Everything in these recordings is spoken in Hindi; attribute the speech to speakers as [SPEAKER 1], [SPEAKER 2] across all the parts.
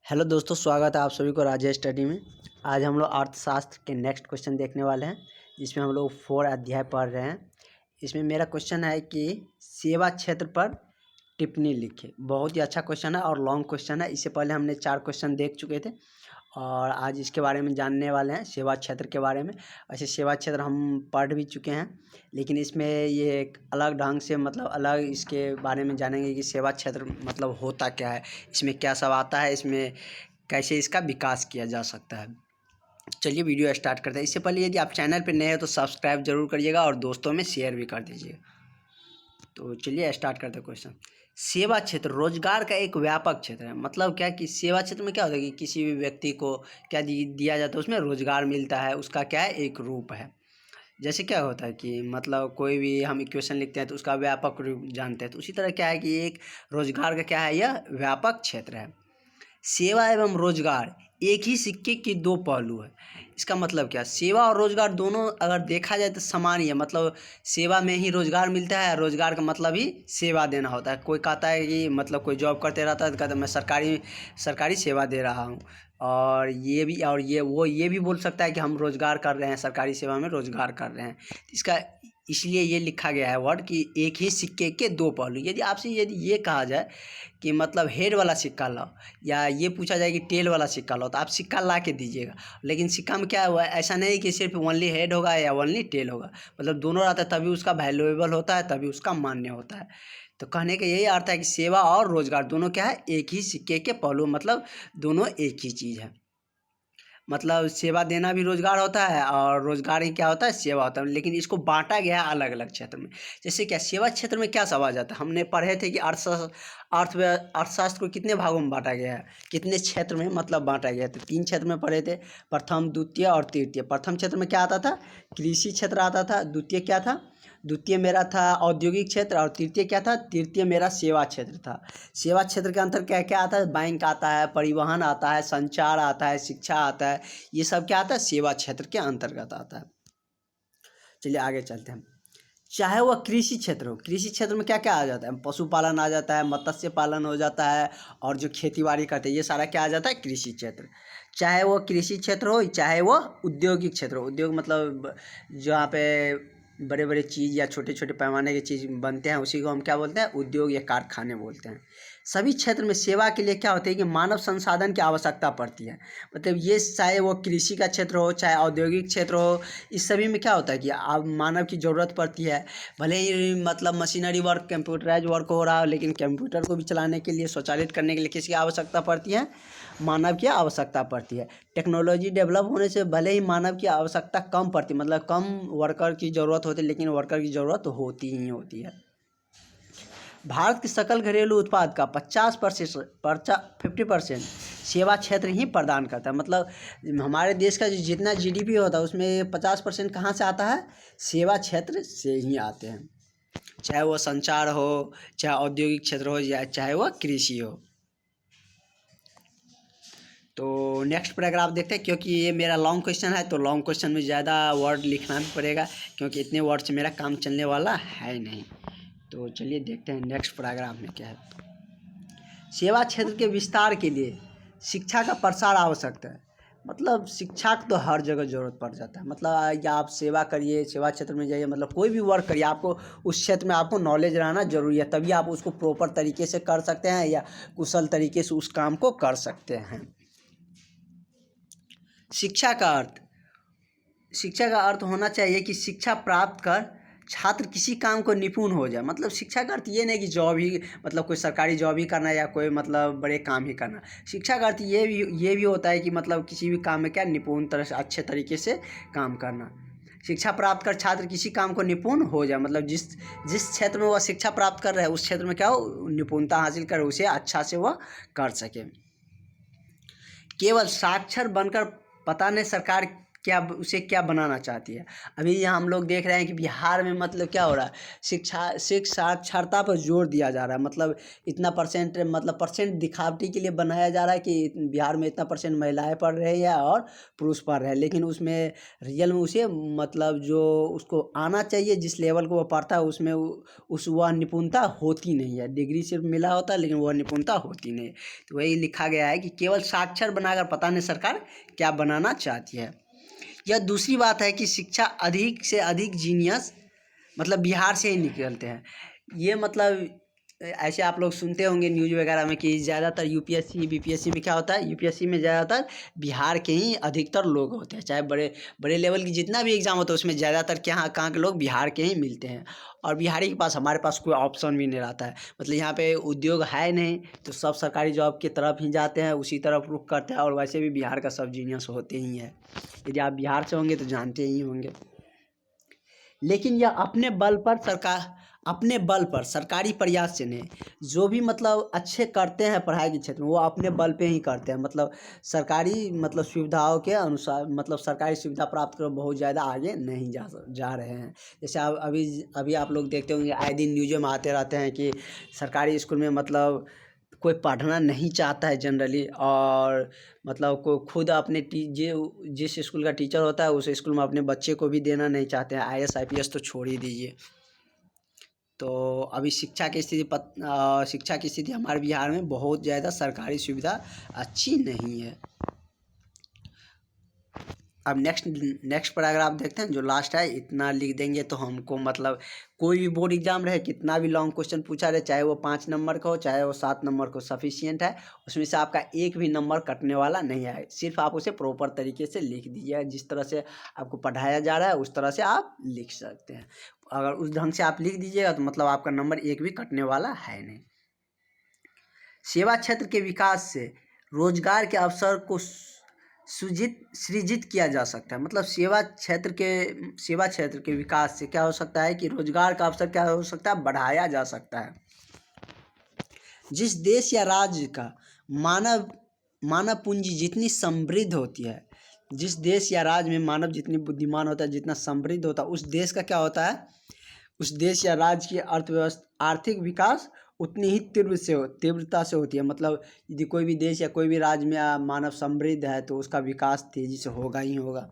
[SPEAKER 1] हेलो दोस्तों, स्वागत है आप सभी को राजेश स्टडी में। आज हम लोग अर्थशास्त्र के नेक्स्ट क्वेश्चन देखने वाले हैं, जिसमें हम लोग 4 अध्याय पढ़ रहे हैं। इसमें मेरा क्वेश्चन है कि सेवा क्षेत्र पर टिप्पणी लिखें। बहुत ही अच्छा क्वेश्चन है और लॉन्ग क्वेश्चन है। इससे पहले हमने 4 क्वेश्चन देख चुके थे और आज इसके बारे में जानने वाले हैं, सेवा क्षेत्र के बारे में। ऐसे सेवा क्षेत्र हम पढ़ भी चुके हैं, लेकिन इसमें ये एक अलग ढंग से अलग इसके बारे में जानेंगे कि सेवा क्षेत्र होता क्या है, इसमें क्या सब आता है, इसमें कैसे इसका विकास किया जा सकता है। चलिए वीडियो स्टार्ट करते हैं। इससे पहले यदि आप चैनल पर नए हैं तो सब्सक्राइब जरूर करिएगा और दोस्तों में शेयर भी कर दीजिएगा। तो चलिए स्टार्ट करते हैं क्वेश्चन। सेवा क्षेत्र रोजगार का एक व्यापक क्षेत्र है। मतलब क्या कि सेवा क्षेत्र में क्या होता है कि किसी भी व्यक्ति को क्या दिया जाता है, उसमें रोजगार मिलता है, उसका क्या है, एक रूप है। जैसे क्या होता है कि कोई भी हम इक्वेशन लिखते हैं तो उसका व्यापक रूप जानते हैं, तो उसी तरह क्या है कि एक रोजगार का क्या है, यह व्यापक क्षेत्र है। सेवा एवं रोजगार एक ही सिक्के के दो पहलू है। इसका मतलब क्या, सेवा और रोजगार दोनों अगर देखा जाए तो समान ही है। सेवा में ही रोजगार मिलता है, रोजगार का मतलब ही सेवा देना होता है। कोई कहता है कि कोई जॉब करते रहता है तो कहता है मैं सरकारी सेवा दे रहा हूँ, और ये भी बोल सकता है कि हम रोजगार कर रहे हैं, सरकारी सेवा में रोजगार कर रहे हैं। इसका इसलिए ये लिखा गया है वर्ड कि एक ही सिक्के के दो पहलू। यदि ये कहा जाए कि हेड वाला सिक्का लाओ, या ये पूछा जाए कि टेल वाला सिक्का लाओ, तो आप सिक्का ला के दीजिएगा। लेकिन सिक्का में क्या हुआ है, ऐसा नहीं कि सिर्फ ओनली हेड होगा या ओनली टेल होगा। दोनों रहता है, तभी उसका वैल्यूएबल होता है, तभी उसका मान्य होता है। तो कहने का यही अर्थ है कि सेवा और रोजगार दोनों क्या है, एक ही सिक्के के पहलू, दोनों एक ही चीज़ है। सेवा देना भी रोजगार होता है और रोजगार ही क्या होता है, सेवा होता है। लेकिन इसको बांटा गया है अलग अलग क्षेत्र में। जैसे क्या, सेवा क्षेत्र में क्या सब आ जाता है, हमने पढ़े थे कि अर्थशास्त्र को कितने भागों में बांटा गया है, कितने क्षेत्र में बांटा गया है। तो 3 क्षेत्र में पढ़े थे, प्रथम, द्वितीय और तृतीय। प्रथम क्षेत्र में क्या आता था, कृषि क्षेत्र आता था। द्वितीय मेरा था औद्योगिक क्षेत्र, और तृतीय क्या था, तृतीय मेरा सेवा क्षेत्र था। सेवा क्षेत्र के अंतर क्या क्या आता है, बैंक आता है, परिवहन आता है, संचार आता है, शिक्षा आता है। ये सब क्या आता है, सेवा क्षेत्र के अंतर्गत आता है। चलिए आगे चलते हैं। चाहे वह कृषि क्षेत्र हो, कृषि क्षेत्र में क्या क्या आ जाता है, पशुपालन आ जाता है, मत्स्य पालन हो जाता है, और जो खेती बाड़ी करते हैं, ये सारा क्या आ जाता है, कृषि क्षेत्र। चाहे वो कृषि क्षेत्र हो, चाहे वो औद्योगिक क्षेत्र हो। उद्योग जहाँ पे बड़े बड़े चीज़ या छोटे छोटे पैमाने की चीज़ बनते हैं, उसी को हम क्या बोलते हैं, उद्योग या कारखाने बोलते हैं। सभी क्षेत्र में सेवा के लिए क्या होता है कि मानव संसाधन की आवश्यकता पड़ती है। ये चाहे वो कृषि का क्षेत्र हो, चाहे औद्योगिक क्षेत्र हो, इस सभी में क्या होता है कि अब मानव की ज़रूरत पड़ती है। भले ही मशीनरी वर्क, कंप्यूटराइज वर्क हो रहा हो, लेकिन कंप्यूटर को भी चलाने के लिए, स्वचालित करने के लिए किसकी आवश्यकता पड़ती है, मानव की आवश्यकता पड़ती है। टेक्नोलॉजी डेवलप होने से भले ही मानव की आवश्यकता कम पड़ती, कम वर्कर की ज़रूरत होती है, लेकिन वर्कर की ज़रूरत होती ही होती है। भारत के सकल घरेलू उत्पाद का 50% सेवा क्षेत्र ही प्रदान करता है। हमारे देश का जितना जीडीपी होता है, उसमें 50% कहाँ से आता है, सेवा क्षेत्र से ही आते हैं। चाहे वो संचार हो, चाहे औद्योगिक क्षेत्र हो, या चाहे वो कृषि हो। तो नेक्स्ट पैराग्राफ देखते हैं। क्योंकि ये मेरा लॉन्ग क्वेश्चन है, तो लॉन्ग क्वेश्चन में ज़्यादा वर्ड लिखना भी पड़ेगा, क्योंकि इतने वर्ड से मेरा काम चलने वाला है नहीं। तो चलिए देखते हैं नेक्स्ट पैराग्राफ में क्या है। सेवा क्षेत्र के विस्तार के लिए शिक्षा का प्रसार आवश्यक है। शिक्षा की तो हर जगह ज़रूरत पड़ जाता है। या आप सेवा करिए, सेवा क्षेत्र में जाइए, कोई भी वर्क करिए, आपको उस क्षेत्र में आपको नॉलेज रहना जरूरी है, तभी आप उसको प्रॉपर तरीके से कर सकते हैं, या कुशल तरीके से उस काम को कर सकते हैं। शिक्षा का अर्थ होना चाहिए कि शिक्षा प्राप्त कर छात्र किसी काम को निपुण हो जाए। शिक्षा का अर्थ ये नहीं कि जॉब ही, कोई सरकारी जॉब ही करना, या कोई बड़े काम ही करना। शिक्षा का अर्थ ये भी होता है कि किसी भी काम में क्या निपुण तरह से, अच्छे तरीके से काम करना। शिक्षा प्राप्त कर छात्र किसी काम को निपुण हो जाए, जिस क्षेत्र में वह शिक्षा प्राप्त कर रहा है, उस क्षेत्र में क्या हो, निपुणता हासिल कर, उसे अच्छा से वह कर सके। केवल साक्षर बनकर पता नहीं सरकार उसे क्या बनाना चाहती है। अभी यहाँ हम लोग देख रहे हैं कि बिहार में मतलब क्या हो रहा है, शिक्षा साक्षरता पर जोर दिया जा रहा है। मतलब इतना परसेंट, मतलब परसेंट दिखावटी के लिए बनाया जा रहा है कि बिहार में इतना परसेंट महिलाएं पढ़ रही है और पुरुष पढ़ रहे हैं, लेकिन उसमें रियल में उसे मतलब जो उसको आना चाहिए, जिस लेवल को वो पढ़ता है उसमें वह निपुणता होती नहीं है। डिग्री सिर्फ मिला होता है लेकिन वह निपुणता होती नहीं है। तो वही लिखा गया है कि केवल साक्षर बनाकर पता नहीं सरकार क्या बनाना चाहती है। यह दूसरी बात है कि शिक्षा अधिक से अधिक जीनियस मतलब बिहार से ही निकलते हैं। ये मतलब ऐसे आप लोग सुनते होंगे न्यूज़ वगैरह में कि ज़्यादातर यूपीएससी बीपीएससी में क्या होता है, यूपीएससी में ज़्यादातर बिहार के ही अधिकतर लोग होते हैं। चाहे बड़े बड़े लेवल की जितना भी एग्ज़ाम होता है उसमें ज़्यादातर कहाँ के लोग बिहार के ही मिलते हैं। और बिहारी के पास हमारे पास कोई ऑप्शन भी नहीं रहता है। मतलब यहाँ पे उद्योग है नहीं तो सब सरकारी जॉब की तरफ ही जाते हैं, उसी तरफ रुख करते हैं। और वैसे भी बिहार का सब जीनियस होते ही हैं। यदि आप बिहार से होंगे तो जानते ही होंगे। लेकिन यह अपने बल पर सरकारी प्रयास से नहीं, जो भी मतलब अच्छे करते हैं पढ़ाई के क्षेत्र में वो अपने बल पे ही करते हैं। मतलब सरकारी मतलब सुविधाओं के अनुसार, मतलब सरकारी सुविधा प्राप्त कर बहुत ज़्यादा आगे नहीं जा रहे हैं। जैसे आप अभी आप लोग देखते होंगे आए दिन न्यूज़ों में आते रहते हैं कि सरकारी स्कूल में मतलब कोई पढ़ना नहीं चाहता है जनरली, और मतलब को खुद अपने जिस स्कूल का टीचर होता है उस स्कूल में अपने बच्चे को भी देना नहीं चाहते हैं। आईएएस आईपीएस तो छोड़ ही दीजिए। तो अभी शिक्षा की स्थिति हमारे बिहार में बहुत ज़्यादा सरकारी सुविधा अच्छी नहीं है। अब नेक्स्ट पैराग्राफ देखते हैं जो लास्ट है। इतना लिख देंगे तो हमको मतलब कोई भी बोर्ड एग्जाम रहे, कितना भी लॉन्ग क्वेश्चन पूछा रहे, चाहे वो 5 नंबर का हो चाहे वो 7 नंबर का, सफिशियंट है। उसमें से आपका एक भी नंबर कटने वाला नहीं है। सिर्फ आप उसे प्रॉपर तरीके से लिख दीजिए। जिस तरह से आपको पढ़ाया जा रहा है उस तरह से आप लिख सकते हैं। अगर उस ढंग से आप लिख दीजिएगा तो मतलब आपका नंबर एक भी कटने वाला है नहीं। सेवा क्षेत्र के विकास से रोजगार के अवसर को सृजित किया जा सकता है। मतलब सेवा क्षेत्र के विकास से क्या हो सकता है कि रोजगार का अवसर क्या हो सकता है, बढ़ाया जा सकता है। जिस देश या राज्य का मानव पूंजी जितनी समृद्ध होती है, जिस देश या राज्य में मानव जितनी बुद्धिमान होता है, जितना समृद्ध होता है, उस देश का क्या होता है, उस देश या राज्य की अर्थव्यवस्था आर्थिक विकास उतनी ही तीव्रता से होती है। मतलब यदि कोई भी देश या कोई भी राज्य में मानव समृद्ध है तो उसका विकास तेजी से होगा ही होगा।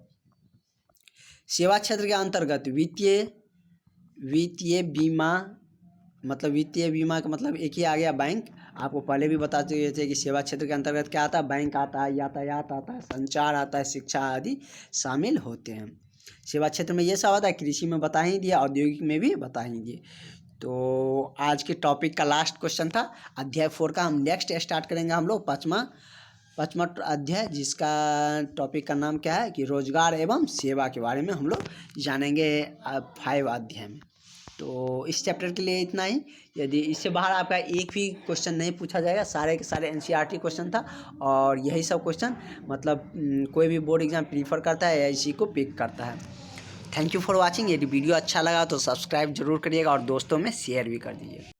[SPEAKER 1] सेवा क्षेत्र के अंतर्गत वित्तीय बीमा, मतलब वित्तीय बीमा का मतलब एक ही आ गया बैंक। आपको पहले भी बता चुके थे कि सेवा क्षेत्र के अंतर्गत क्या आता है, बैंक आता है, यातायात आता है, संचार आता है, शिक्षा आदि शामिल होते हैं। सेवा क्षेत्र में ये सब आता है, कृषि में बता ही दिया, औद्योगिक में भी बता ही दिए। तो आज के टॉपिक का लास्ट क्वेश्चन था अध्याय 4 का। हम नेक्स्ट स्टार्ट करेंगे हम लोग पाँचवा अध्याय, जिसका टॉपिक का नाम क्या है कि रोजगार एवं सेवा के बारे में हम लोग जानेंगे 5 अध्याय में। तो इस चैप्टर के लिए इतना ही। यदि इससे बाहर आपका एक भी क्वेश्चन नहीं पूछा जाएगा, सारे के सारे एनसीईआरटी क्वेश्चन था। और यही सब क्वेश्चन मतलब कोई भी बोर्ड एग्जाम प्रीफर करता है या इसी को पिक करता है। Thank you for watching. यदि वीडियो अच्छा लगा तो सब्सक्राइब जरूर करिएगा और दोस्तों में शेयर भी कर दीजिए।